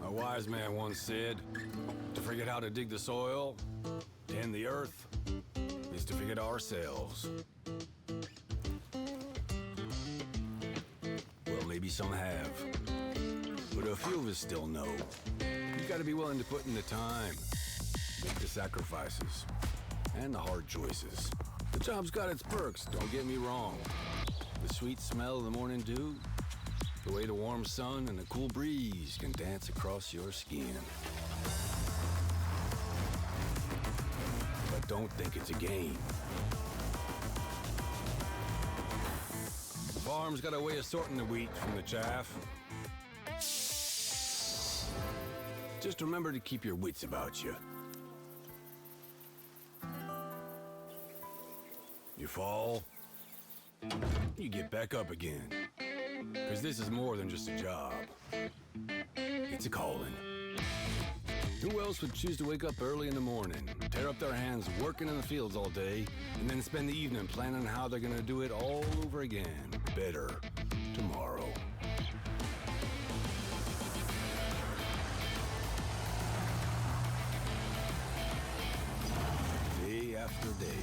A wise man once said, to forget how to dig the soil, tend the earth, is to forget ourselves. Well, maybe some have, but a few of us still know. You gotta be willing to put in the time, make the sacrifices, and the hard choices. The job's got its perks, don't get me wrong. The sweet smell of the morning dew, the way the warm sun and the cool breeze can dance across your skin. But don't think it's a game. The farm's got a way of sorting the wheat from the chaff. Just remember to keep your wits about you. You fall, you get back up again. Because this is more than just a job. It's a calling. Who else would choose to wake up early in the morning, tear up their hands working in the fields all day, and then spend the evening planning how they're gonna do it all over again, better, tomorrow? Day after day.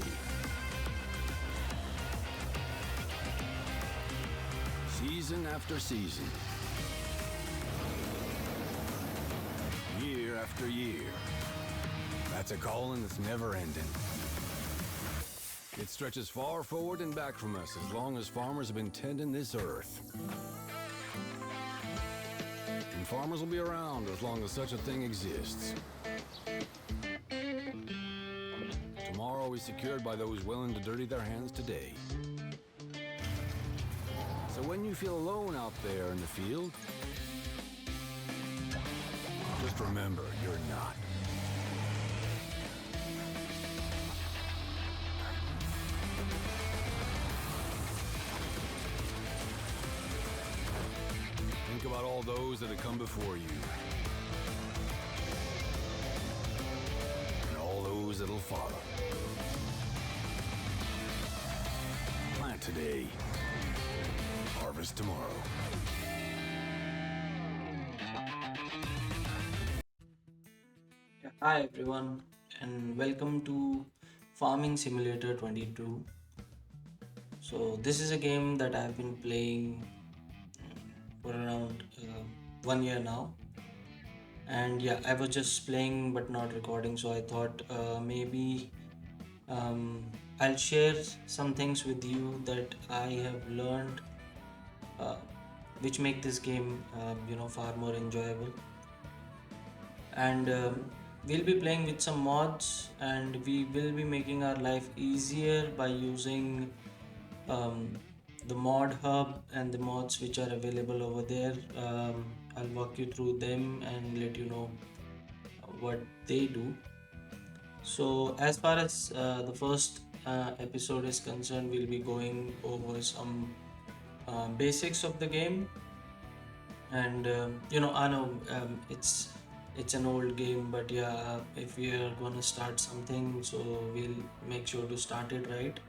Season after season. Year after year. That's a calling that's never ending. It stretches far forward and back from us as long as farmers have been tending this earth. And farmers will be around as long as such a thing exists. Tomorrow is secured by those willing to dirty their hands today. So when you feel alone out there in the field, just remember, you're not. Think about all those that have come before you. And all those that'll follow. Plant today. Harvest tomorrow. Hi everyone, and welcome to Farming Simulator 22. So this is a game that I've been playing for around 1 year now, and yeah, I was just playing but not recording. So I thought maybe um, I'll share some things with you that I have learned, uh, which make this game far more enjoyable. And we'll be playing with some mods, and we will be making our life easier by using um, the mod hub and the mods which are available over there. I'll walk you through them and let you know what they do. So as far as the first episode is concerned, we'll be going over some basics of the game. And I know it's an old game, but yeah, if we are gonna start something, so we'll make sure to start it right.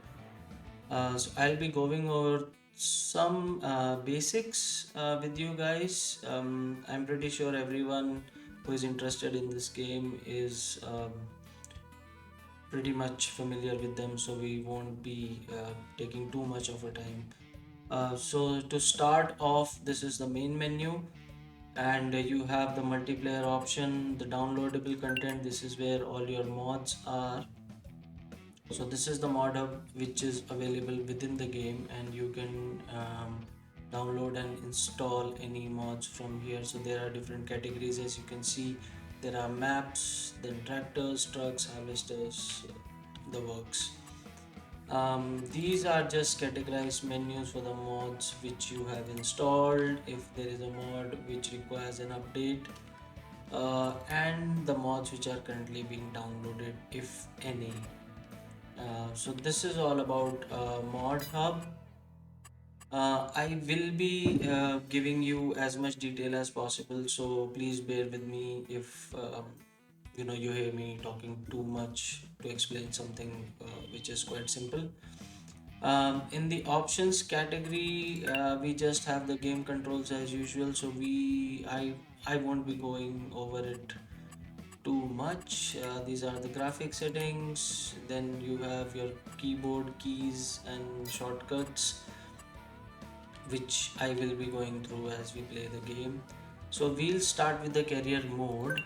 So I'll be going over some basics with you guys. I'm pretty sure everyone who is interested in this game is pretty much familiar with them, so we won't be taking too much of a time. So to start off, this is the main menu, and you have the multiplayer option, the downloadable content. This is where all your mods are. So this is the mod hub which is available within the game, and you can download and install any mods from here. So there are different categories, as you can see. There are maps, then tractors, trucks, harvesters, the works. These are just categorized menus for the mods which you have installed, if there is a mod which requires an update, and the mods which are currently being downloaded, if any. So this is all about mod hub. I will be giving you as much detail as possible, so please bear with me if you hear me talking too much to explain something which is quite simple. In the options category, we just have the game controls as usual, so I won't be going over it too much. These are the graphic settings. Then you have your keyboard keys and shortcuts, which I will be going through as we play the game. So we'll start with the career mode,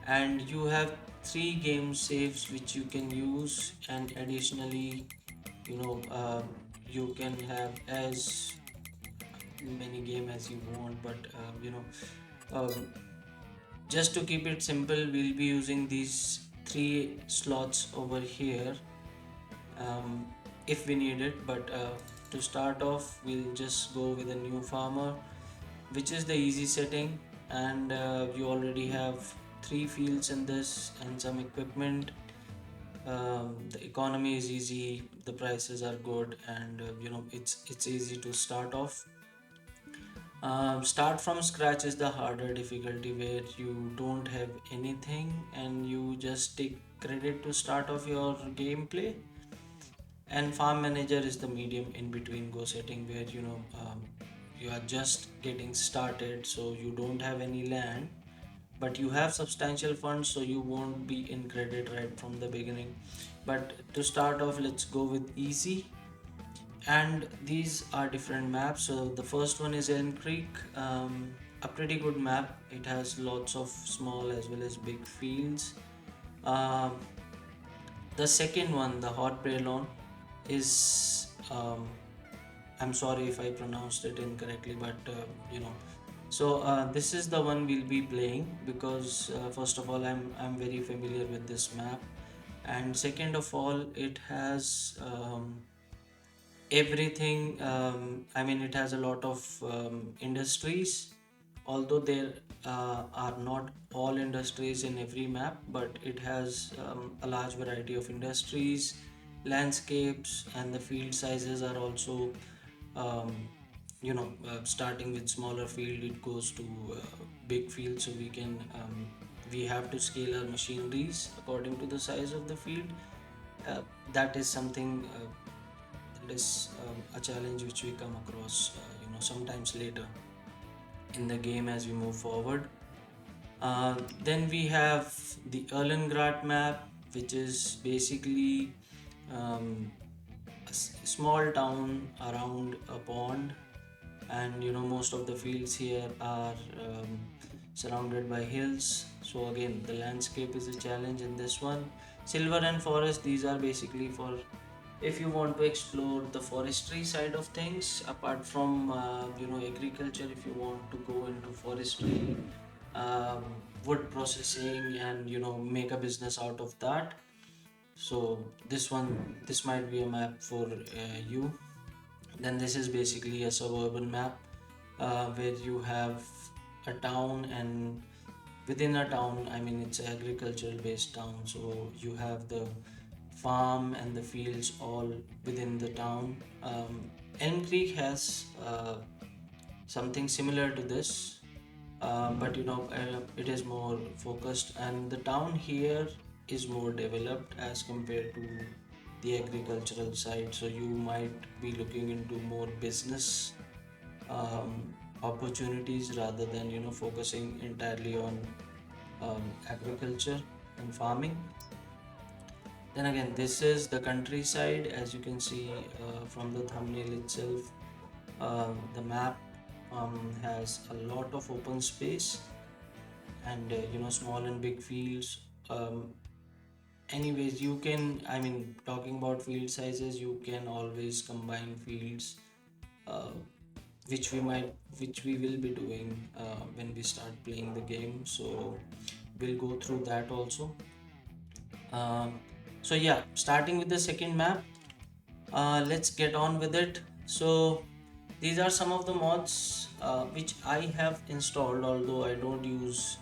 and you have three game saves which you can use, and additionally, you know, you can have as many game as you want, but um, just to keep it simple, we'll be using these three slots over here um, if we need it. But to start off, we'll just go with a new farmer, which is the easy setting, and you already have three fields in this and some equipment. The economy is easy, the prices are good, and it's easy to start off. Start from scratch is the harder difficulty, where you don't have anything and you just take credit to start off your gameplay. And farm manager is the medium in between go setting, where you are just getting started, so you don't have any land, but you have substantial funds, so you won't be in credit right from the beginning. But to start off, let's go with easy. And these are different maps. So the first one is Elm Creek, a pretty good map. It has lots of small as well as big fields. um, the second one, the Hot Braylon, is I'm sorry if I pronounced it incorrectly, but this is the one we'll be playing, because first of all, I'm very familiar with this map, and second of all, it has everything. I mean, it has a lot of industries, although there are not all industries in every map, but it has a large variety of industries, landscapes, and the field sizes are also starting with smaller field, it goes to big field, so we have to scale our machineries according to the size of the field. That is something that is a challenge which we come across sometimes later in the game as we move forward. Then we have the Erlengrad map, which is basically um, small town around a pond, and most of the fields here are surrounded by hills. So again, the landscape is a challenge in this one. Silver and forest, these are basically for if you want to explore the forestry side of things, apart from agriculture. If you want to go into forestry, um, wood processing, and make a business out of that, so this might be a map for you. Then this is basically a suburban map, where you have a town, and within a town, I mean, it's an agricultural based town, so you have the farm and the fields all within the town. Elm Creek has something similar to this, but it is more focused, and the town here is more developed as compared to the agricultural side. So you might be looking into more business opportunities rather than focusing entirely on agriculture and farming. Then again, this is the countryside. As you can see from the thumbnail itself, the map has a lot of open space, and small and big fields. Anyways, you can, I mean, talking about field sizes, you can always combine fields, uh, which we will be doing when we start playing the game. So we'll go through that also. Um, so yeah, starting with the second map, let's get on with it. So these are some of the mods which I have installed, although I don't use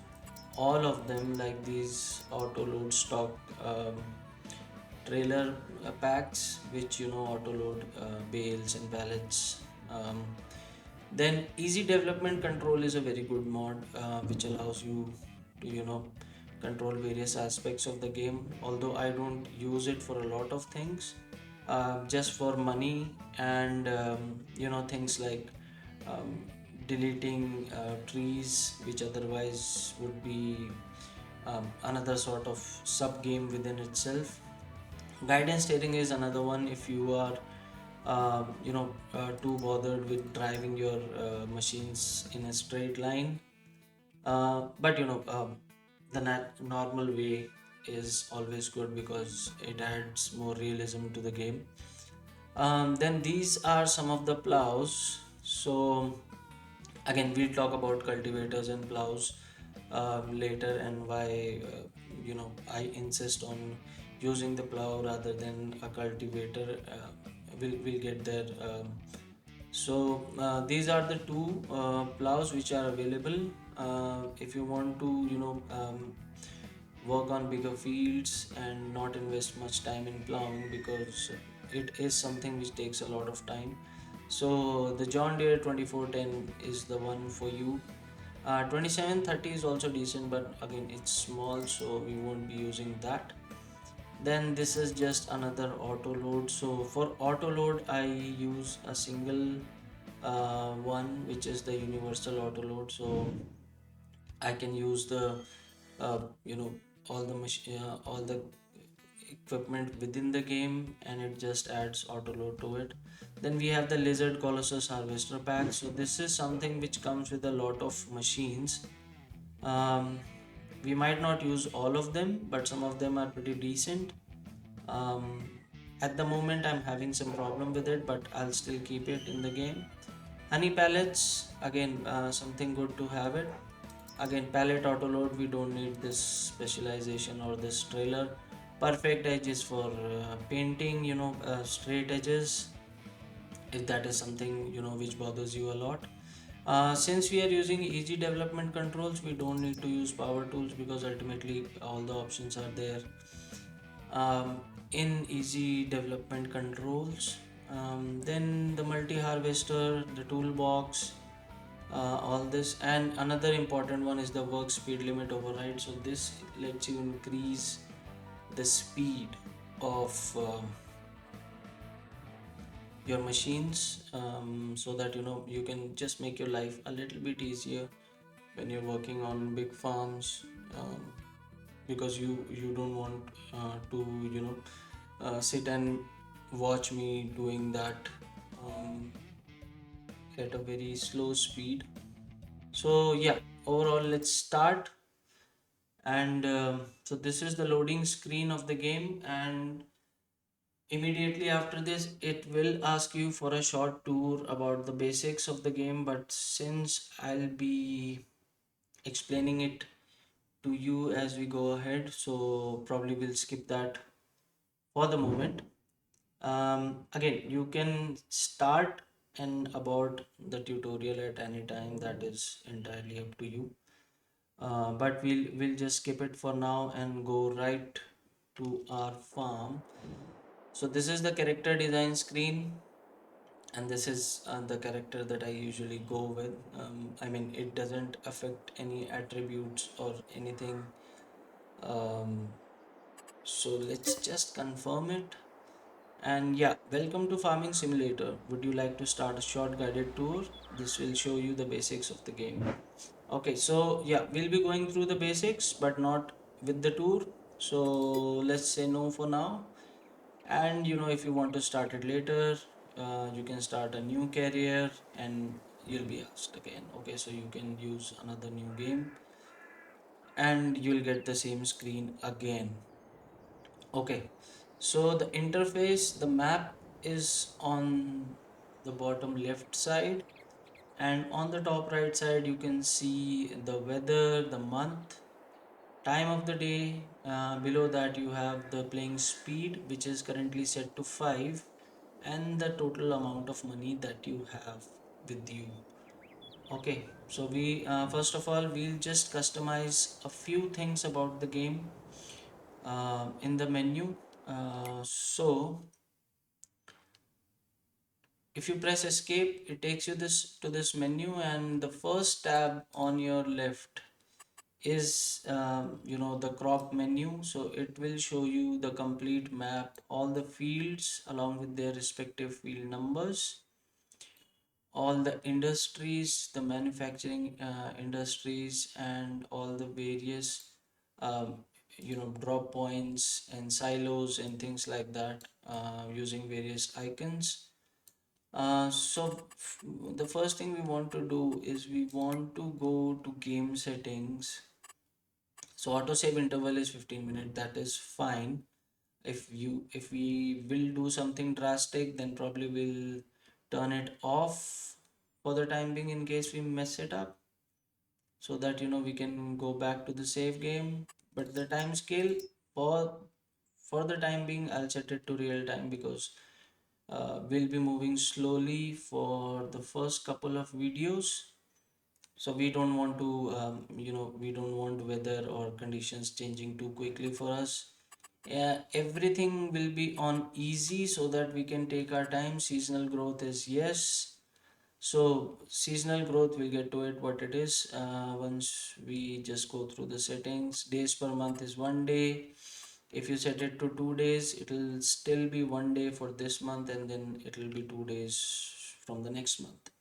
all of them, like these auto load stock trailer packs, which auto load bales and pallets. Then easy development control is a very good mod, which allows you to control various aspects of the game, although I don't use it for a lot of things. just for money, and things like um, deleting trees, which otherwise would be another sort of sub game within itself. Guidance steering is another one if you are too bothered with driving your machines in a straight line. But the normal way is always good because it adds more realism to the game. Then these are some of the plows. So again, we'll talk about cultivators and plows later, and why I insist on using the plow rather than a cultivator. We'll get there. These are the two plows which are available. If you want to work on bigger fields and not invest much time in plowing, because it is something which takes a lot of time. So the John Deere 2410 is the one for you. 2730 is also decent, but again it's small, so we won't be using that. Then this is just another auto load. So for auto load I use a single one, which is the universal auto load. So I can use the uh, you know all the equipment within the game, and it just adds auto load to it. Then we have the Lizard Colossus Harvester pack. So this is something which comes with a lot of machines. um, we might not use all of them, but some of them are pretty decent. um, at the moment I'm having some problem with it, but I'll still keep it in the game. Honey pallets, again something good to have it. Again, palette auto load, we don't need this specialization or this trailer. Perfect edge is for painting, straight edges, if that is something which bothers you a lot. Since we are using easy development controls, we don't need to use power tools because ultimately all the options are there in easy development controls. Then the multi harvester, the toolbox, all this. And another important one is the work speed limit override. So this lets you increase the speed of your machines, so that you can just make your life a little bit easier when you're working on big farms, because you don't want to sit and watch me doing that um, at a very slow speed. So yeah, overall let's start. And so this is the loading screen of the game, and immediately after this it will ask you for a short tour about the basics of the game. But since I'll be explaining it to you as we go ahead, so probably we'll skip that for the moment. Again, you can start and about the tutorial at any time, that is entirely up to you. But we'll just skip it for now and go right to our farm. So this is the character design screen, and this is the character that I usually go with. I mean, it doesn't affect any attributes or anything. Um, so let's just confirm it. And yeah, welcome to Farming Simulator. Would you like to start a short guided tour? This will show you the basics of the game. Okay, so yeah, we'll be going through the basics, but not with the tour. So let's say no for now. And if you want to start it later, you can start a new career and you'll be asked again. Okay, so you can use another new game and you'll get the same screen again. Okay, so the interface, the map is on the bottom left side, and on the top right side you can see the weather, the month, time of the day. Below that you have the playing speed, which is currently set to 5, and the total amount of money that you have with you. Okay, so we first of all we'll just customize a few things about the game in the menu. So if you press escape, it takes you this to this menu, and the first tab on your left is the crop menu. So it will show you the complete map, all the fields along with their respective field numbers, all the industries, the manufacturing industries, and all the various um, drop points and silos and things like that, using various icons. The first thing we want to do is we want to go to game settings. So autosave interval is 15 minutes, that is fine. If we will do something drastic, then probably we'll turn it off for the time being in case we mess it up, so that we can go back to the save game. But the time scale, for for the time being, I'll set it to real time, because we'll be moving slowly for the first couple of videos. So we don't want to we don't want weather or conditions changing too quickly for us. Yeah, everything will be on easy so that we can take our time. Seasonal growth is yes. So seasonal growth, we'll get to it what it is once we just go through the settings. Days per month is 1 day. If you set it to 2 days, it'll still be 1 day for this month, and then it'll be 2 days from the next month.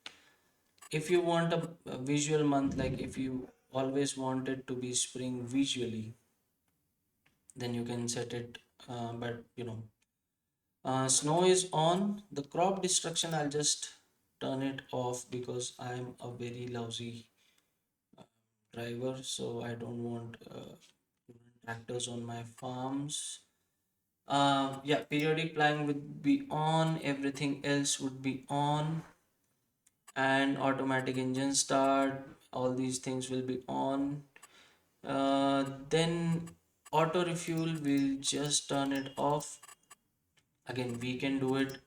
If you want a visual month, like if you always want it to be spring visually, then you can set it. But snow is on. The crop destruction, I'll just turn it off because I'm a very lousy uh, driver, so I don't want tractors on my farms. Yeah, periodic plowing would be on, everything else would be on, and automatic engine start, all these things will be on. Then auto refuel, we'll just turn it off. Again, we can do it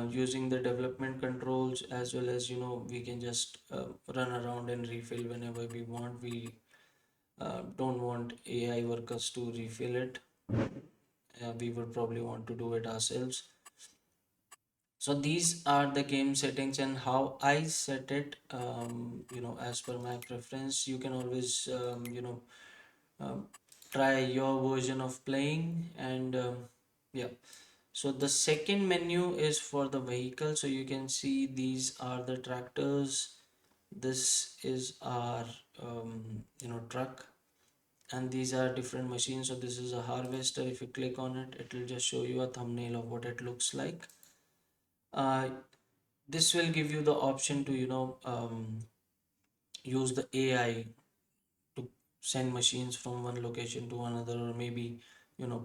using the development controls, as well as we can just run around and refill whenever we want. We don't want AI workers to refill it. We would probably want to do it ourselves. So these are the game settings and how I set it, as per my preference. You can always um, try your version of playing. And yeah, so the second menu is for the vehicle. So you can see these are the tractors, this is our truck, and these are different machines. So this is a harvester. If you click on it, it will just show you a thumbnail of what it looks like. uh, this will give you the option to use the AI to send machines from one location to another, or maybe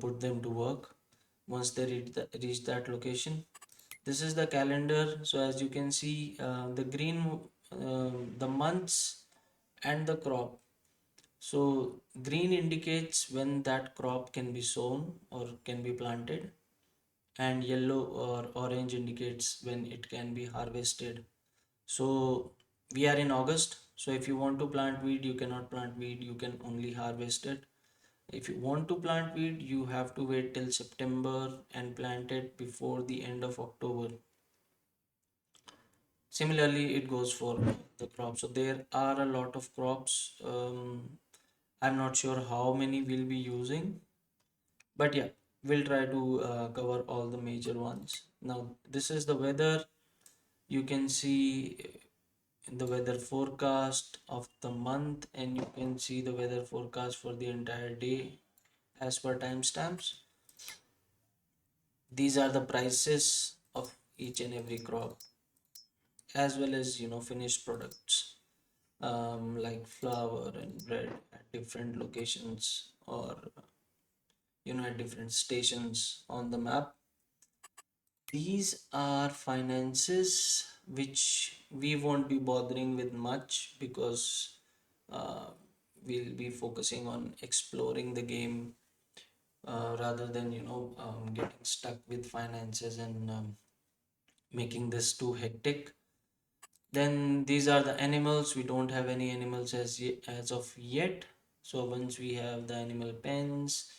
put them to work once they reach that location. This is the calendar. So as you can see, the green, the months and the crop. So green indicates when that crop can be sown or can be planted, and yellow or orange indicates when it can be harvested. So we are in August. So if you want to plant wheat, you cannot plant wheat, you can only harvest it. If you want to plant wheat, you have to wait till September and plant it before the end of October. Similarly, it goes for the crops. So there are a lot of crops. I'm not sure how many we'll be using, but yeah, we'll try to cover all the major ones. Now, this is the weather. You can see the weather forecast of the month, and you can see the weather forecast for the entire day as per timestamps. These are the prices of each and every crop, as well as finished products, like flour and bread at different locations, or at different stations on the map. These are finances which we won't be bothering with much, because uh, we'll be focusing on exploring the game, rather than getting stuck with finances and making this too hectic. Then these are the animals. We don't have any animals as of yet. So once we have the animal pens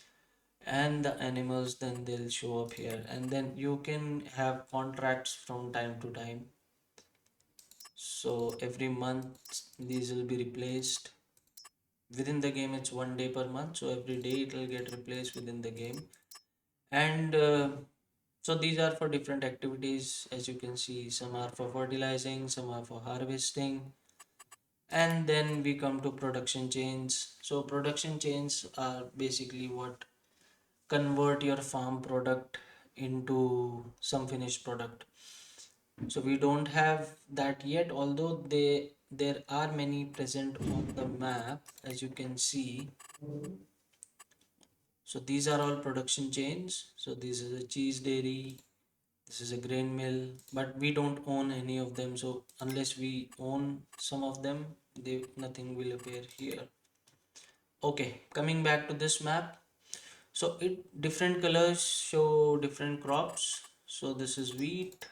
and the animals, then they'll show up here, and then you can have contracts from time to time. So every month these will be replaced. within the game it's 1 day per month, so every day it will get replaced within the game. And so these are for different activities. As you can see, some are for fertilizing, some are for harvesting. And then we come to production chains. So production chains are basically what convert your farm product into some finished product. So we don't have that yet, although there are many present on the map, as you can see. So these are all production chains. So this is a cheese dairy, this is a grain mill, but we don't own any of them. So unless we own some of them, nothing will appear here. Okay, coming back to this map. So it different colors show different crops. So this is wheat.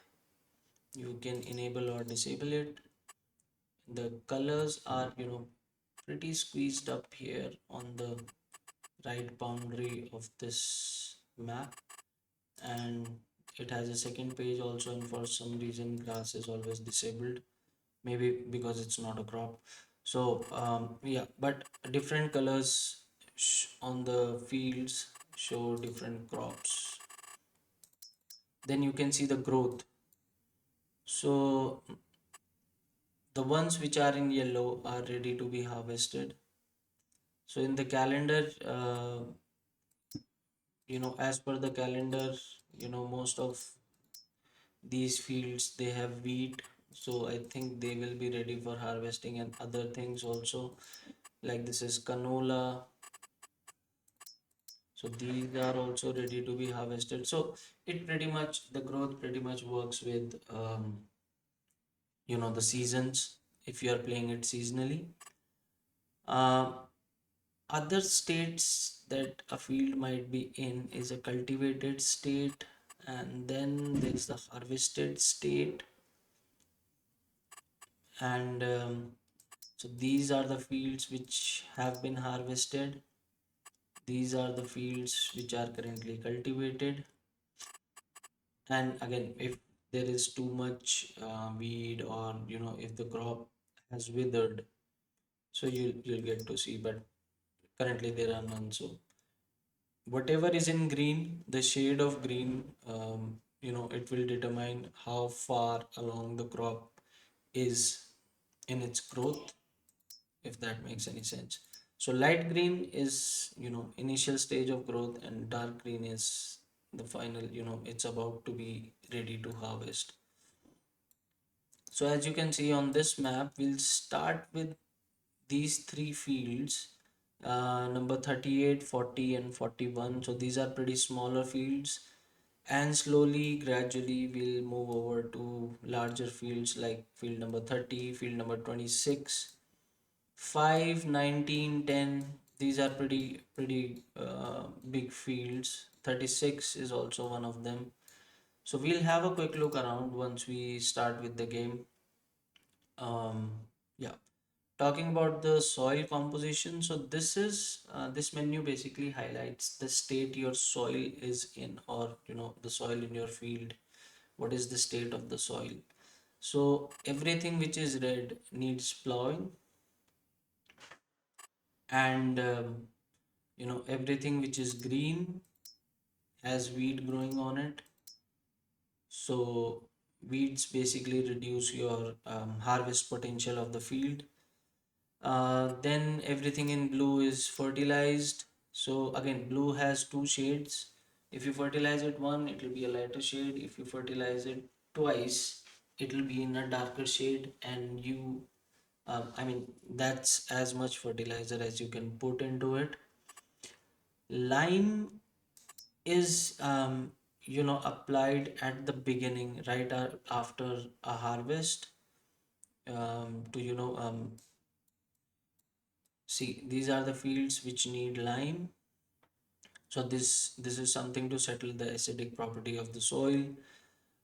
You can enable or disable it. The colors are, pretty squeezed up here on the right boundary of this map, and it has a second page also, and for some reason grass is always disabled, maybe because it's not a crop. So yeah, but different colors on the fields show different crops. Then you can see the growth. So the ones which are in yellow are ready to be harvested. So in the calendar, as per the calendar, most of these fields they have wheat. So I think they will be ready for harvesting, and other things also, like this is canola. So these are also ready to be harvested. So it pretty much, the growth pretty much works with, the seasons, if you are playing it seasonally. Uh, Other states that a field might be in is a cultivated state, and then there's the harvested state. And so these are the fields which have been harvested. These are the fields which are currently cultivated. And again, if there is too much weed, or if the crop has withered, so you'll get to see, but currently there are none. So whatever is in green, the shade of green, it will determine how far along the crop is in its growth, if that makes any sense. So light green is, initial stage of growth, and dark green is the final, it's about to be ready to harvest. So as you can see on this map, we'll start with these three fields, number 38, 40, and 41. So these are pretty smaller fields, and slowly, gradually, we'll move over to larger fields like field number 30, field number 26, 5, 19, 10. These are pretty big fields. 36 is also one of them. So we'll have a quick look around once we start with the game. Yeah, talking about the soil composition. So this menu basically highlights the state your soil is in, or the soil in your field. What is the state of the soil? So everything which is red needs plowing, and everything which is green has weed growing on it. So weeds basically reduce your harvest potential of the field. Then everything in blue is fertilized. So again, blue has two shades. If you fertilize it one, it will be a lighter shade. If you fertilize it twice, it will be in a darker shade. And that's as much fertilizer as you can put into it. Lime is, applied at the beginning, right after a harvest, to, see, these are the fields which need lime. So this is something to settle the acidic property of the soil,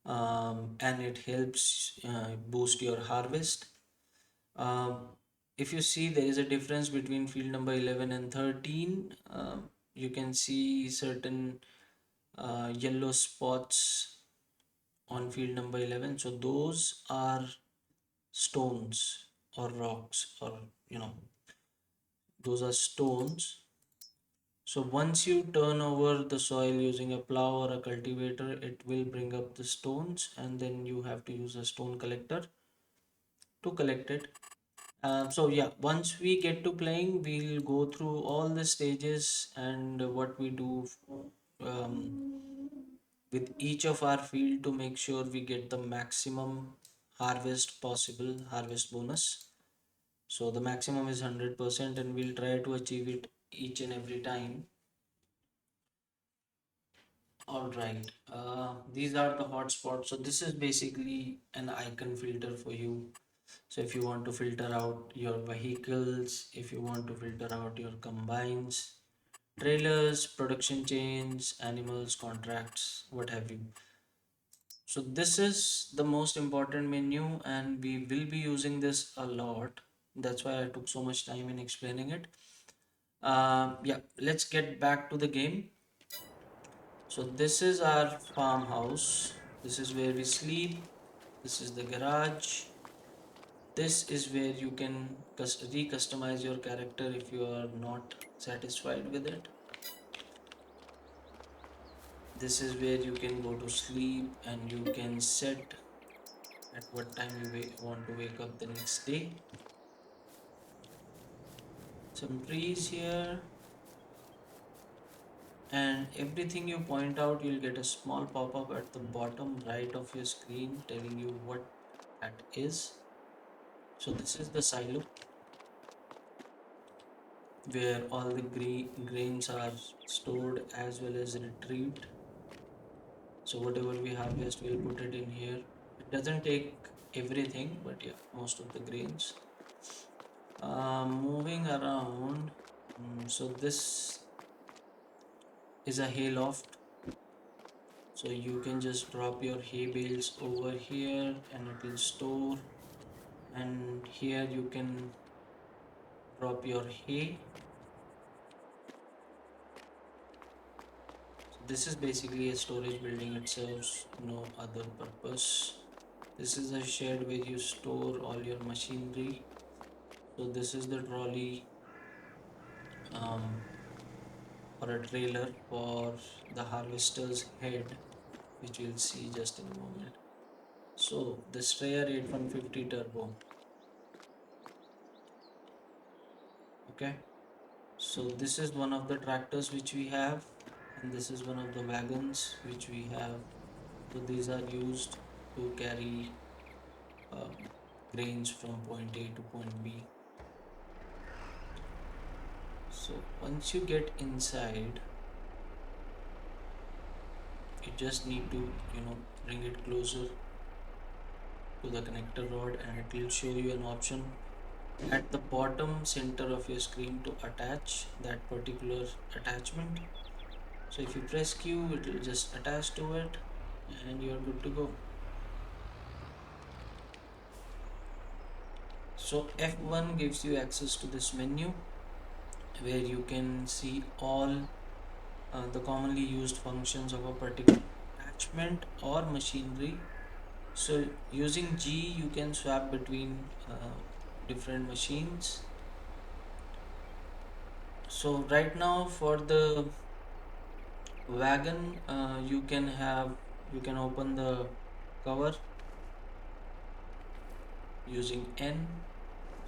and it helps boost your harvest. Um, if you see, there is a difference between field number 11 and 13. You can see certain yellow spots on field number 11. So those are stones or rocks, or those are stones. So once you turn over the soil using a plow or a cultivator, it will bring up the stones, and then you have to use a stone collector to collect it. So yeah, once we get to playing, we'll go through all the stages and what we do with each of our field to make sure we get the maximum harvest possible, harvest bonus. So the maximum is 100% and we'll try to achieve it each and every time. All right, these are the hotspots. So this is basically an icon filter for you. So if you want to filter out your vehicles, if you want to filter out your combines, trailers, production chains, animals, contracts, what have you. So this is the most important menu and we will be using this a lot. That's why I took so much time in explaining it. Yeah, let's get back to the game. So this is our farmhouse. This is where we sleep. This is the garage. This is where you can re-customize your character if you are not satisfied with it. This is where you can go to sleep and you can set at what time you want to wake up the next day. Some trees here, and everything you point out, you'll get a small pop-up at the bottom right of your screen telling you what that is. So this is the silo where all the grains are stored as well as retrieved. So whatever we harvest, we'll put it in here. It doesn't take everything, but yeah, most of the grains. Moving around, so this is a hay loft. So you can just drop your hay bales over here and it will store. And here you can drop your hay. So this is basically a storage building. It serves no other purpose. This is a shed where you store all your machinery. So this is the trolley um, or a trailer for the harvester's head, which we'll see just in a moment. So the Strayer 8150 turbo. Okay, so this is one of the tractors which we have, and this is one of the wagons which we have. So these are used to carry um, grains from point A to point B. So once you get inside, you just need to, bring it closer to the connector rod and it will show you an option at the bottom center of your screen to attach that particular attachment. So if you press Q, it will just attach to it and you're good to go. So F1 gives you access to this menu where you can see all the commonly used functions of a particular attachment or machinery. So using G, you can swap between different machines. So right now for the wagon, you can open the cover using N.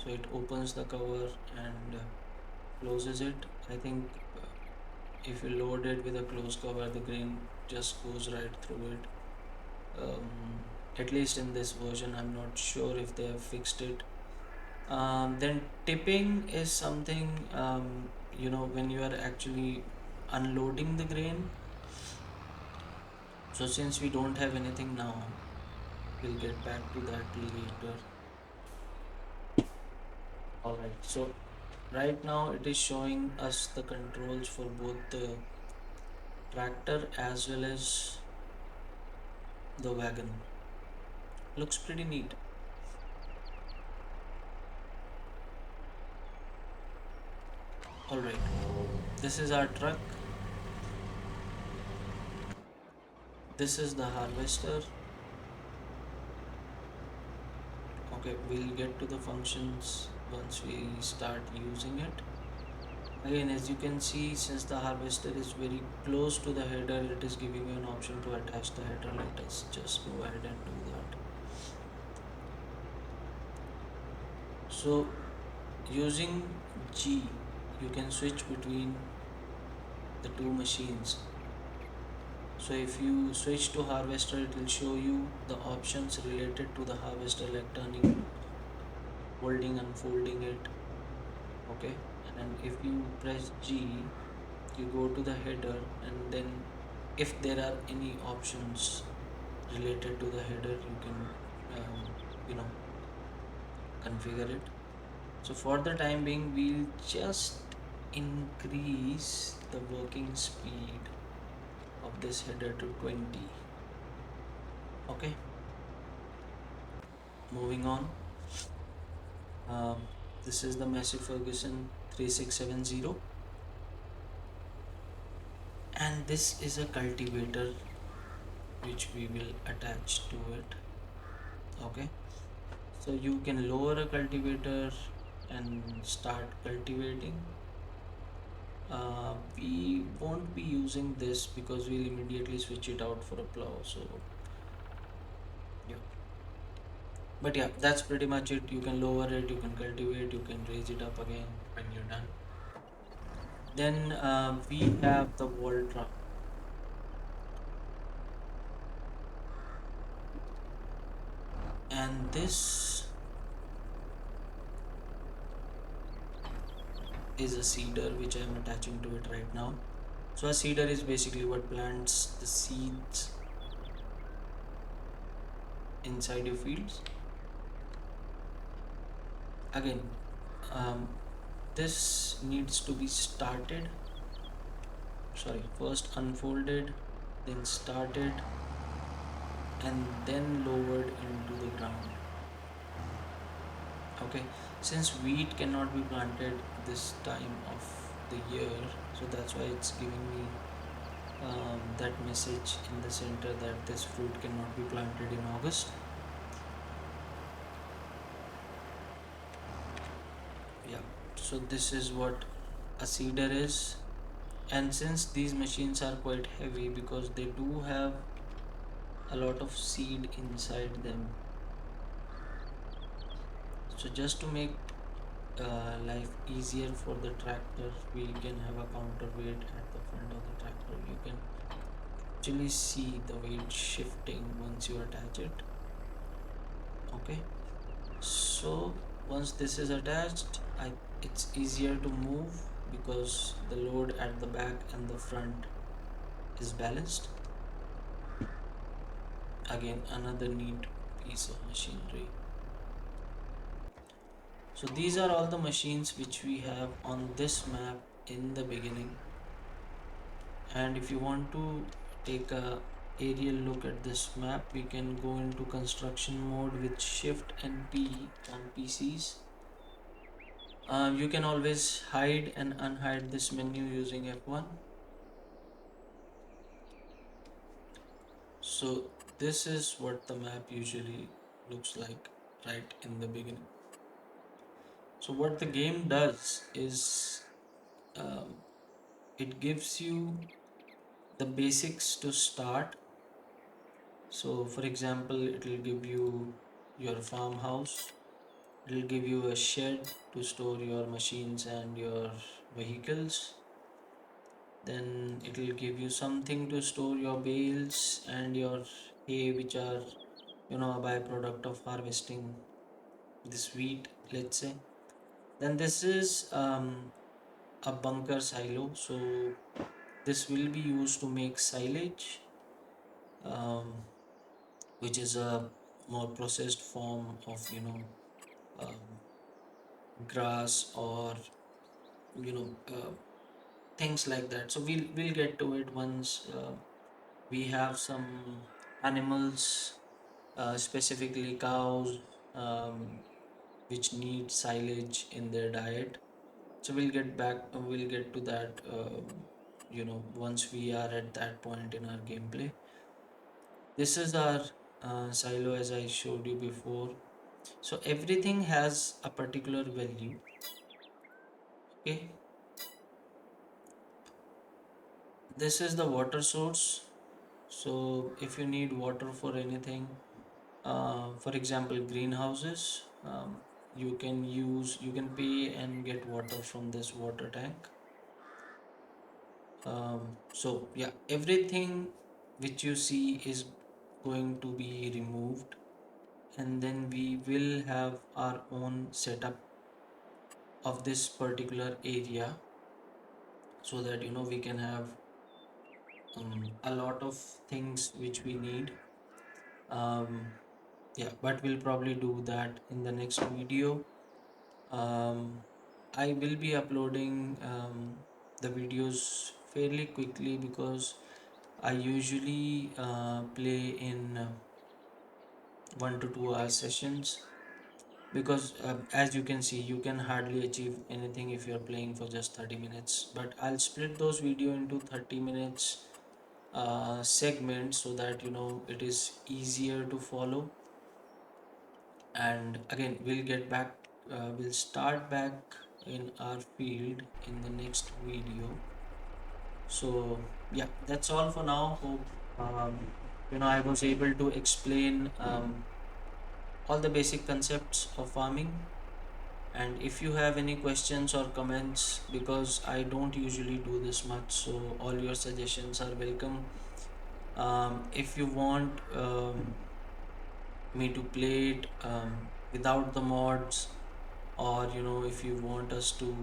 So it opens the cover and closes it. I think if you load it with a closed cover, the grain just goes right through it. At least in this version, I'm not sure if they have fixed it. Then tipping is something, when you are actually unloading the grain. So since we don't have anything now, we'll get back to that later. Alright, so right now it is showing us the controls for both the tractor as well as the wagon. Looks pretty neat. Alright, this is our truck. This is the harvester. Okay, we'll get to the functions once we start using it. Again, as you can see, since the harvester is very close to the header, it is giving you an option to attach the header. Let us just go ahead and do that. So using G, you can switch between the two machines. So if you switch to harvester, it will show you the options related to the harvester, like turning, folding, unfolding it. Okay, and if you press G, you go to the header, and then if there are any options related to the header, you can you know configure it. So for the time being, we'll just increase the working speed of this header to 20. Okay, moving on. um, this is the Massey Ferguson 3670, and this is a cultivator which we will attach to it. Okay, so you can lower a cultivator and start cultivating. We won't be using this because we'll immediately switch it out for a plow. So yeah, but yeah, that's pretty much it. You can lower it, you can cultivate, you can raise it up again when you're done. Then we have the wall drum, and this is a seeder which I'm attaching to it right now. So a seeder is basically what plants the seeds inside your fields. Again, um, this needs to be started, sorry, first unfolded, then started, and then lowered into the ground. Okay, since wheat cannot be planted this time of the year, so that's why it's giving me that message in the center that this fruit cannot be planted in August. Yeah, so this is what a seeder is. And since these machines are quite heavy because they do have a lot of seed inside them, so just to make life easier for the tractor, we can have a counterweight at the front of the tractor. You can actually see the weight shifting once you attach it. Okay, so once this is attached, it's easier to move because the load at the back and the front is balanced. Again, another neat piece of machinery. So these are all the machines which we have on this map in the beginning. And if you want to take a aerial look at this map, we can go into construction mode with Shift and P on PCs. You can always hide and unhide this menu using F1. So this is what the map usually looks like right in the beginning. So what the game does is um, it gives you the basics to start. So for example, it will give you your farmhouse, it will give you a shed to store your machines and your vehicles. Then it will give you something to store your bales and your hay, which are, a byproduct of harvesting this wheat, let's say. Then this is a bunker silo. So this will be used to make silage, um, which is a more processed form of, um, grass or, you know, uh, things like that. So we'll get to it once we have some animals, specifically cows, um, which need silage in their diet. So we'll get to that, once we are at that point in our gameplay. This is our silo as I showed you before. So everything has a particular value. Okay. this is the water source. So if you need water for anything, for example greenhouses, you can pay and get water from this water tank. So yeah, everything which you see is going to be removed, and then we will have our own setup of this particular area, so that we can have a lot of things which we need. um, yeah, but we'll probably do that in the next video. um, I will be uploading the videos fairly quickly, because I usually play in 1 to 2 hour sessions, because as you can see, you can hardly achieve anything if you're playing for just 30 minutes. But I'll split those video into 30 minutes segments, so that it is easier to follow. And again, we'll start back in our field in the next video. So yeah, that's all for now. Hope I was able to explain all the basic concepts of farming. And if you have any questions or comments, because I don't usually do this much, so all your suggestions are welcome. If you want me to play it without the mods, or if you want us to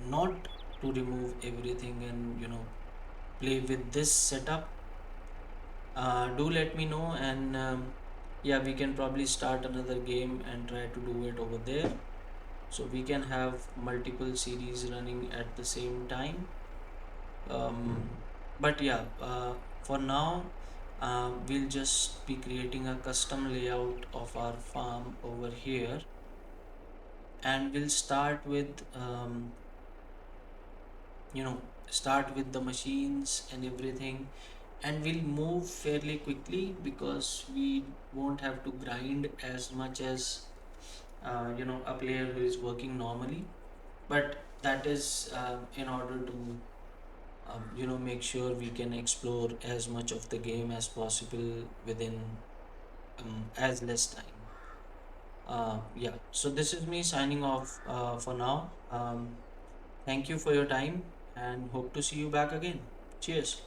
not to remove everything and play with this setup, do let me know. And yeah, we can probably start another game and try to do it over there, so we can have multiple series running at the same time. But yeah, for now, we'll just be creating a custom layout of our farm over here, and we'll you know start with the machines and everything, and we'll move fairly quickly, because we won't have to grind as much as a player who is working normally. But that is in order to make sure we can explore as much of the game as possible within as less time. Yeah, so this is me signing off for now. Thank you for your time, and hope to see you back again. Cheers.